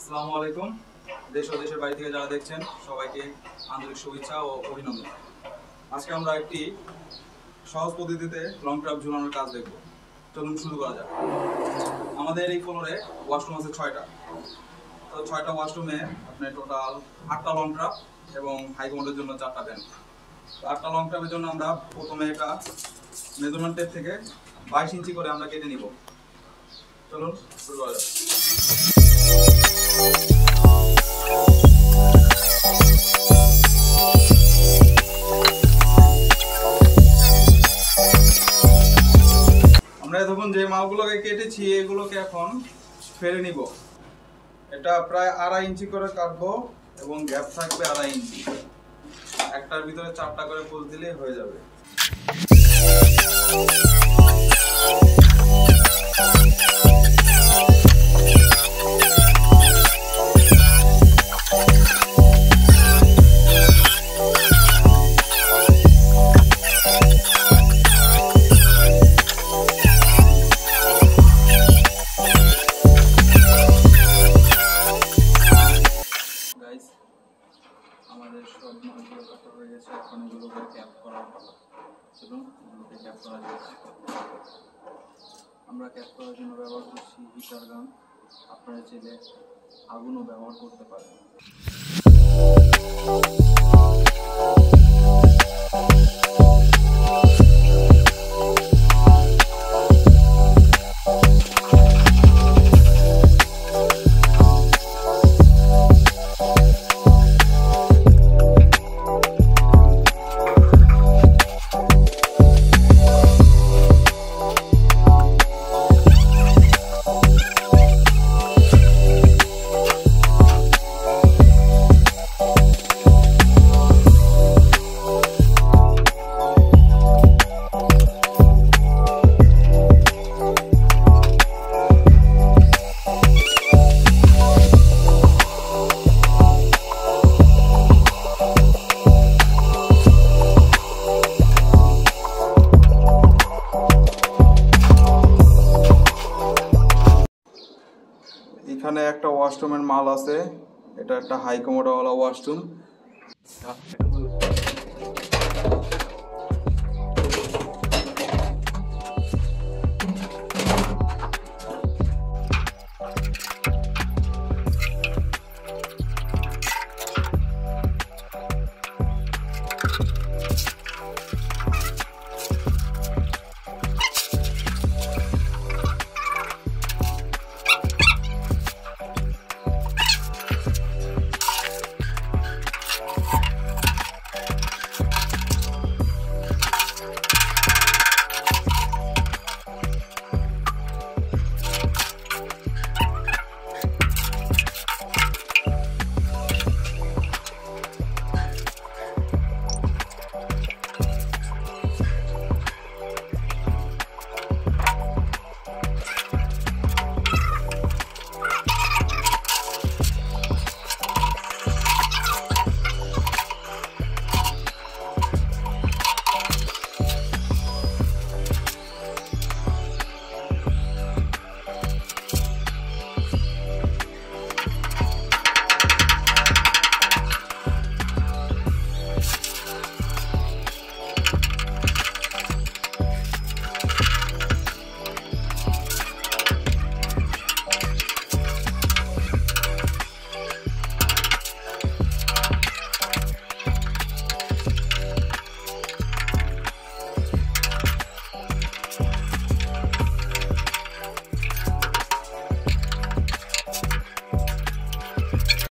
আসসালামু আলাইকুম। দেশ ও দেশের বাইরে থেকে যারা দেখছেন সবাইকে আন্তরিক শুভেচ্ছা ও অভিনন্দন। আজকে আমরা একটি সহজ পদ্ধতিতে লং ট্রাপ ঝুলানোর কাজ দেখব। চলুন শুরু করা যাক। আমাদের এই ফ্লোরে ওয়াশরুম আছে 6টা। তো 6টা ওয়াশরুমে আপনার টোটাল 8টা লং ট্রাপ এবং হাই কমান্ডের জন্য 4টা ভ্যান। তো 8টা লং ট্রাপের জন্য আমরা প্রথমে এটা মেজারমেন্ট টেপ থেকে 22 ইঞ্চি করে আমরা কেটে নিব। চলুন শুরু করা যাক। আমরা এতক্ষণ যে মালগুলোকে কেটেছি এগুলোকে এখন ফেলে নিব। এটা প্রায় 2.5 ইঞ্চি করে কাটবো এবং গ্যাপ থাকবে 2.5 ইঞ্চি। একটার ভিতরে 4টা করে পোজ দিলেই হয়ে যাবে। আমাদের সব মাছগুলো কাটা হয়ে গেছে, এখন এগুলোকে ক্যাপ করার পালা। চলুন এগুলোকে ক্যাপ করা যাচ্ছে। আমরা ক্যাপ করার জন্য ব্যবহার করছি হিটার গান। আপনারা চাইলে আগুনও ব্যবহার করতে পারেন। এখানে একটা ওয়াশরুমের মাল আছে। এটা একটা হাই কমোডাওয়ালা ওয়াশরুম।